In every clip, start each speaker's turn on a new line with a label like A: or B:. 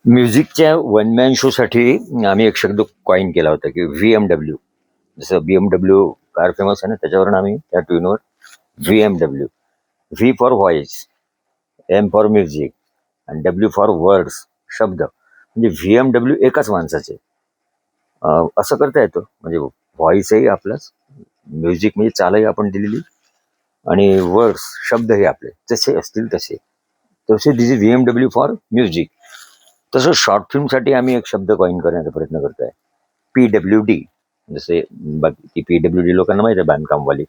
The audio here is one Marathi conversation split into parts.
A: म्युझिकच्या वन मॅन शोसाठी आम्ही एक शब्द कॉइन केला होता की VMW. जसं BMW कार फेमस आहे ना, त्याच्यावरून आम्ही त्या ट्यूनवर VMW, V for voice, M for music आणि W फॉर वर्ड्स, शब्द. म्हणजे VMW एकाच माणसाचे. असं करता येतं. म्हणजे व्हॉइसही आपलाच, म्युझिक म्हणजे चालही आपण दिलेली, आणि वर्ड्स, शब्द हे आपले जसे असतील तसे. तसे दिस इज VMW फॉर म्युझिक. तसं शॉर्ट फिल्मसाठी आम्ही एक शब्द कॉइन करण्याचा प्रयत्न करतो आहे, PWD. जसे बाकी PWD लोकांना माहिती आहे, बांधकामवाली.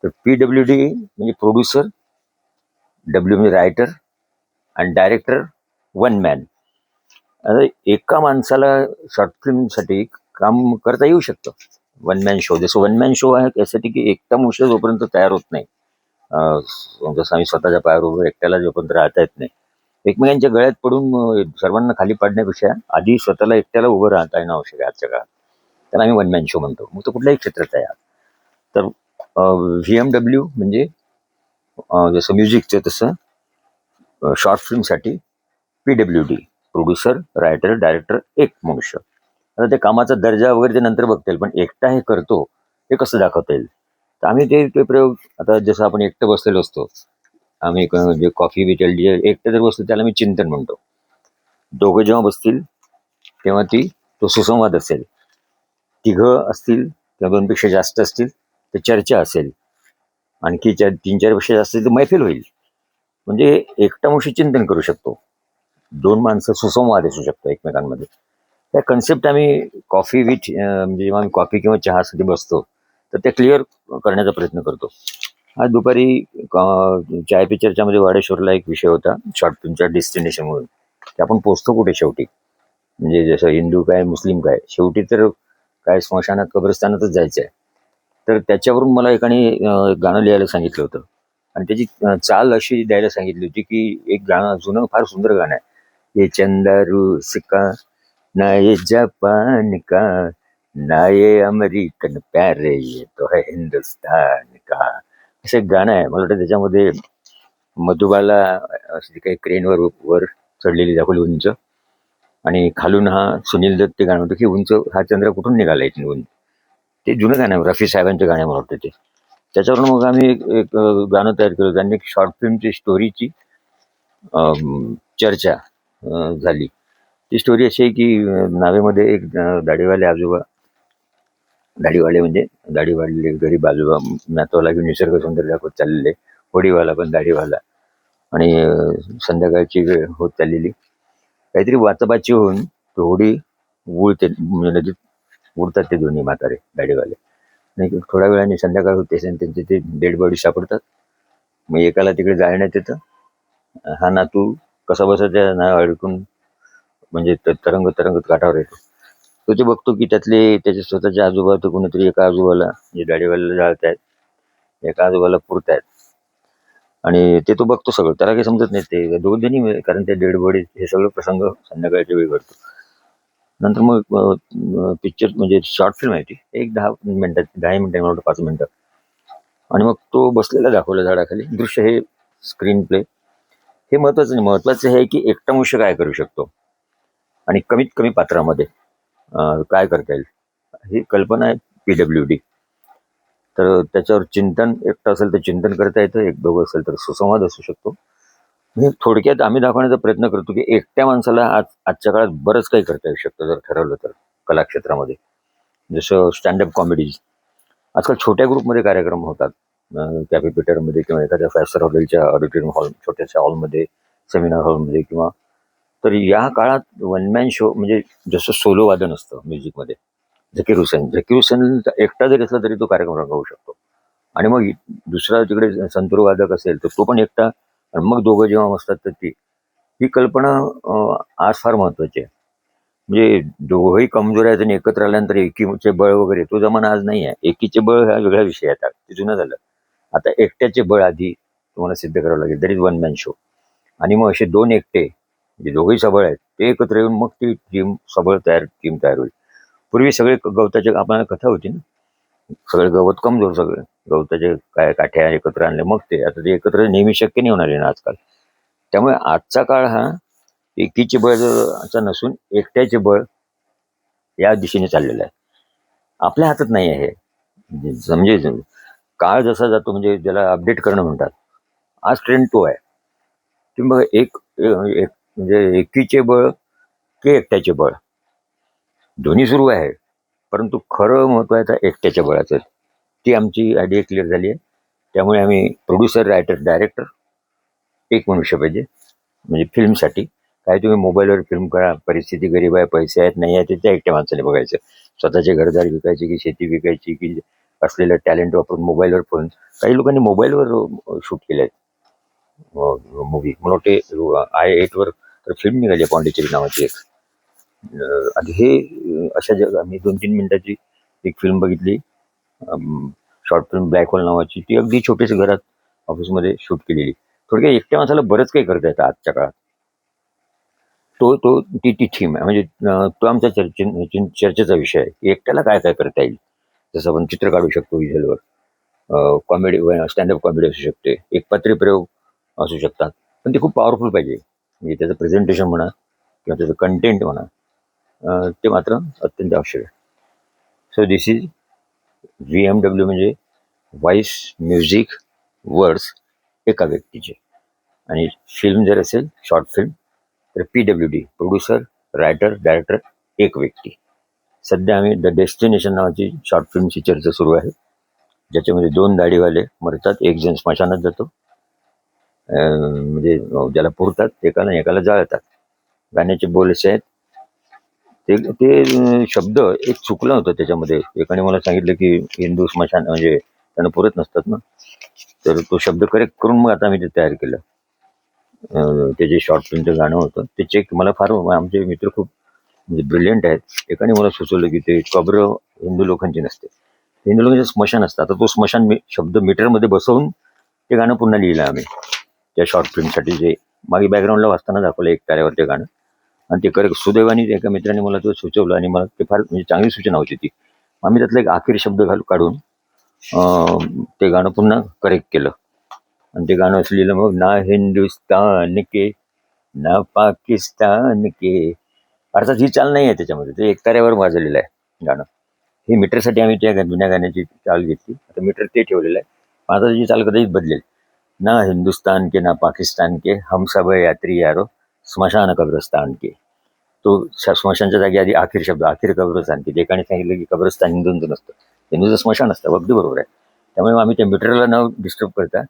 A: तर PWD म्हणजे प्रोड्युसर, W म्हणजे रायटर, आणि डायरेक्टर वन मॅन. आता एका माणसाला शॉर्ट फिल्मसाठी काम करता येऊ शकतं. वन मॅन शो, जसं वन मॅन शो आहे यासाठी की एकटा मनुष्य जोपर्यंत तयार होत नाही, जसं आम्ही स्वतःच्या पायावर उभं एकट्याला जोपर्यंत राहता येत नाही, एकमेकांच्या गळ्यात पडून सर्वांना खाली पाडण्यापेक्षा आधी स्वतःला एकट्याला उभं राहता येणं आवश्यक आहे आजच्या काळात. त्याला आम्ही वन मॅन शो म्हणतो. मग तो कुठल्याही क्षेत्रात आहे. तर VMW म्हणजे जसं म्युझिकचं तसं शॉर्ट फिल्मसाठी PWD, प्रोड्युसर, रायटर, डायरेक्टर, एक मनुष्य. आता ते कामाचा दर्जा वगैरे ते नंतर बघता येईल, पण एकटा हे करतो हे कसं दाखवता येईल. तर आम्ही ते प्रयोग, आता जसं आपण एकटं बसलेलो असतो, आम्ही जे कॉफी विटेल जे एकटं जर बसतो त्याला मी चिंतन म्हणतो. दोघं जेव्हा बसतील तेव्हा तो सुसंवाद असेल. तिघं असतील किंवा दोनपेक्षा जास्त असतील तर चर्चा असेल. आणखी 3-4 पेक्षा जास्त तर मैफिल होईल. म्हणजे एकटा मनुष्य चिंतन करू शकतो, दोन माणसं सुसंवाद असू शकतो एकमेकांमध्ये. त्या कन्सेप्ट आम्ही कॉफी विथ, म्हणजे जेव्हा आम्ही कॉफी किंवा चहासाठी बसतो तर ते क्लिअर करण्याचा प्रयत्न करतो. आज दुपारी चाय पे चर्चामध्ये वाडेश्वरला एक विषय होता शॉर्ट फिल्मच्या डेस्टिनेशन म्हणून, की आपण पोचतो कुठे शेवटी. म्हणजे जसं हिंदू काय मुस्लिम काय, शेवटी तर काय स्मशानात कब्रस्तानातच जायचं आहे. तर त्याच्यावरून मला एकाने गाणं लिहायला सांगितलं होतं, आणि त्याची चाल अशी द्यायला सांगितली होती की एक गाणं जुनं फार सुंदर गाणं आहे, ये चंदा रूस का ना ये जापान का ना ये अमेरिकन प्यारे ये तो है हिंदुस्तान का. असं एक गाणं आहे. मला वाटतं त्याच्यामध्ये मधुबाला अशी काही क्रेनवर वर चढलेली दाखवली उंच, आणि खालून हा सुनील दत्त ते गाणं होतं की उंच हा चंद्र कुठून निघाला इथून. ते जुनं गाणं आहे, रफी साहेबांचे गाणे मला वाटतं ते. त्याच्यावरून मग आम्ही एक गाणं तयार केलं. त्यांनी एक शॉर्ट फिल्मची स्टोरीची चर्चा झाली. ती स्टोरी अशी आहे की नावेमध्ये एक दाढीवाले आजोबा, दाढीवाले म्हणजे दाढी वाढलेले गरीब आजोबा, नातवाला घेऊन निसर्ग सौंदर्य दाखवत चाललेले, होडीवाला पण दाढीवाला, आणि संध्याकाळची वेळ होत चाललेली. काहीतरी वाचाबाची होऊन तो होडी उडते, म्हणजे नदीत उडतात ते दोन्ही म्हातारे दाढीवाले. आणि थोड्या वेळाने संध्याकाळ होते आणि त्यांचे ते डेड बॉडी सापडतात. मग एकाला तिकडे जाळण्यात येतं. हा नातू कसा बसा त्या ना अडकून, म्हणजे तरंग तरंगत काठावर येतो. तो ते बघतो की त्याचे स्वतःचे आजोबा तर कोणीतरी एका आजोबाला, म्हणजे दाढीवाल्याला जाळतायत, एका आजोबाला पुरतायत. आणि ते तो बघतो सगळं, त्याला काही समजत नाही ते दोघं, कारण ते डेड बॉडी हे सगळं प्रसंग संध्याकाळच्या वेळी घडतो. नंतर मग पिक्चर म्हणजे शॉर्ट फिल्म आहे ती, एक 10 मिनिटात, 10 मिनिटं, मला 5 मिनिटं. आणि मग तो बसलेला दाखवला झाडाखाली. दृश्य हे स्क्रीन प्ले हे महत्वाचं नाही. महत्वाचं हे आहे की एकटा मनुष्य काय करू शकतो आणि कमीत कमी पात्रामध्ये काय करता येईल. ही कल्पना आहे PWD. तर त्याच्यावर चिंतन, एकटं असेल तर चिंतन करता येतं, एक दोघं असेल तर सुसंवाद असू शकतो. म्हणजे थोडक्यात आम्ही दाखवण्याचा प्रयत्न करतो की एकट्या माणसाला आजच्या काळात बरंच काही करता येऊ शकतं जर ठरवलं तर कलाक्षेत्रामध्ये. जसं स्टँडअप कॉमेडीज आजकाल छोट्या ग्रुपमध्ये कार्यक्रम होतात, कॅफे पीटरमध्ये किंवा एखाद्या 5 स्टार हॉटेलच्या ऑडिटोरियम हॉल, छोट्याशा हॉलमध्ये, सेमिनार हॉलमध्ये किंवा. तर या काळात वन मॅन शो म्हणजे जसं सोलो वादन असतं म्युझिकमध्ये, झकीर हुसेन एकटा जरी असला तरी तो कार्यक्रम रंगवू शकतो. आणि मग दुसरा तिकडे संतूर वादक असेल तर तो पण एकटा, आणि मग दोघं जेव्हा असतात तर ही कल्पना आज फार महत्वाची आहे. म्हणजे दोघंही कमजोर आहेत आणि एकत्र आल्यानंतर एकीचे बळ वगैरे तो जमाना आज नाही आहे. एकीचे बळ हा वेगळा विषय आहे, ते जुनं झालं. आता एकट्याचे बळ आधी तुम्हाला सिद्ध करावं लागेल, that is one man show. आणि मग असे दोन एकटे जे दोघंही सबळ आहेत ते एकत्र येऊन मग ती टीम तयार होईल. पूर्वी सगळे गवताचे, आपल्याला कथा होती ना, सगळे गवत कमजोर, सगळे गवताचे काय काठ्या एकत्र आणले, मग ते आता ते एकत्र नेहमी शक्य नाही होणार आहे ना आजकाल. त्यामुळे आजचा काळ हा एकीचे बळ चा नसून एकट्याचे बळ या दिशेने चाललेलं आहे. आपल्या हातात नाही आहे हे. म्हणजे काळ जसा जातो म्हणजे ज्याला अपडेट करणं म्हणतात, आज ट्रेंड तो आहे की मग एक म्हणजे एकीचे बळ की एकट्याचे बळ दोन्ही सुरू आहे, परंतु खरं महत्व आहे आता एकट्याच्या बळाचं. ती आमची आयडिया क्लिअर झाली आहे. त्यामुळे आम्ही प्रोड्युसर, रायटर, डायरेक्टर एक मनुष्य पाहिजे. म्हणजे फिल्मसाठी काय तुम्ही मोबाईलवर फिल्म करा, परिस्थिती गरीब आहे, पैसे आहेत नाही आहे, ते त्या एकट्या माणसाने बघायचं. स्वतःचे घरदार विकायचे की शेती विकायची की असलेलं टॅलेंट वापरून मोबाईलवर फोन. काही लोकांनी मोबाईलवर शूट केले आहेत मूवी. मला वाटते I8 वर तर फिल्म निघाली आहे पॉंडिचेरी नावाची एक. आणि हे अशा जग मी 2-3 मिनिटाची एक फिल्म बघितली, शॉर्ट फिल्म ब्लॅक होल नावाची. ती अगदी छोट्याशा घरात ऑफिसमध्ये शूट केलेली. थोडक्यात एकट्या माणसाला बरंच काही करता येतं आजच्या काळात. ती थीम आहे. म्हणजे तो आमच्या चर्चेचा विषय आहे की एकट्याला काय काय करता येईल. जसं आपण चित्र काढू शकतो व्हिज्युअलवर, कॉमेडी, स्टँडअप कॉमेडी असू शकते, एकपात्री प्रयोग असू शकतात, पण ते खूप पॉवरफुल पाहिजे. म्हणजे त्याचं प्रेझेंटेशन म्हणा किंवा त्याचं कंटेंट म्हणा, ते मात्र अत्यंत आवश्यक आहे. सो दिस इज VMW, म्हणजे व्हॉइस, म्युझिक, वर्ड्स एका व्यक्तीचे. आणि फिल्म जर असेल शॉर्ट फिल्म तर PWD, प्रोड्युसर, रायटर, डायरेक्टर एक व्यक्ती. सध्या आम्ही द डेस्टिनेशन नावाची शॉर्ट फिल्मची चर्चा सुरू आहे, ज्याच्यामध्ये 2 दाढीवाले मरतात, एक जण स्मशानात जातो, म्हणजे ज्याला पुरतात एकाला एकाला जाळतात. गाण्याचे बोल असे आहेत, ते ते शब्द एक चुकला होता त्याच्यामध्ये. एकाने मला सांगितलं की हिंदू स्मशान म्हणजे त्यांना पुरत नसतात ना, तर तो शब्द करेक्ट करून मग आता आम्ही ते तयार केलं. ते जे शॉर्ट फिल्मचं गाणं होतं ते चेक मला फार, आमचे मित्र खूप म्हणजे ब्रिलियंट आहेत. एकाने मला सुचवलं की ते कब्र हिंदू लोकांची नसते, हिंदू लोकांचे स्मशान असतं. आता तो स्मशान शब्द मीटरमध्ये बसवून ते गाणं पुन्हा लिहिलं आम्ही त्या शॉर्ट फिल्मसाठी. जे मागे बॅकग्राऊंडला वाचताना दाखवलं एक ताऱ्यावर ते गाणं. आणि ते करेक्ट सुदैवाने एका मित्राने मला तो सुचवलं आणि मला ते फार म्हणजे चांगली सूचना होती ती. आम्ही त्यातला एक आखिरी शब्द काढून ते गाणं पुन्हा करेक्ट केलं. आणि ते गाणं असं लिहिलं मग, ना हिंदुस्तान के ना पाकिस्तान के. अर्थात ही चाल नाही आहे त्याच्यामध्ये, ते एकताऱ्यावर वाजवलेलं आहे गाणं. हे मीटरसाठी आम्ही त्या जुन्या गाण्याची चाल घेतली. आता मीटर ते ठेवलेलं आहे, आता त्याची चाल कदाचित बदलेल. ना हिंदुस्तान के ना पाकिस्तान के, हम सब यात्री यारो स्मशान कब्रस्तान के. तो स्मशानच्या जागी आधी आखिर शब्द, आखिर कब्रस्तान के. एकाने सांगितलं की कब्रस्तान हिंदूंचं नसतं, हिंदूचं स्मशान असतं. अगदी बरोबर आहे. त्यामुळे आम्ही त्या मीटरला न डिस्टर्ब करता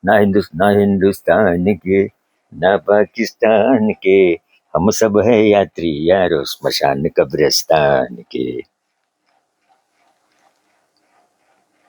A: ना हिंदुस्तान के ना पाकिस्तान के, हम सब है यात्री यारो स्मशान कब्रस्तान के.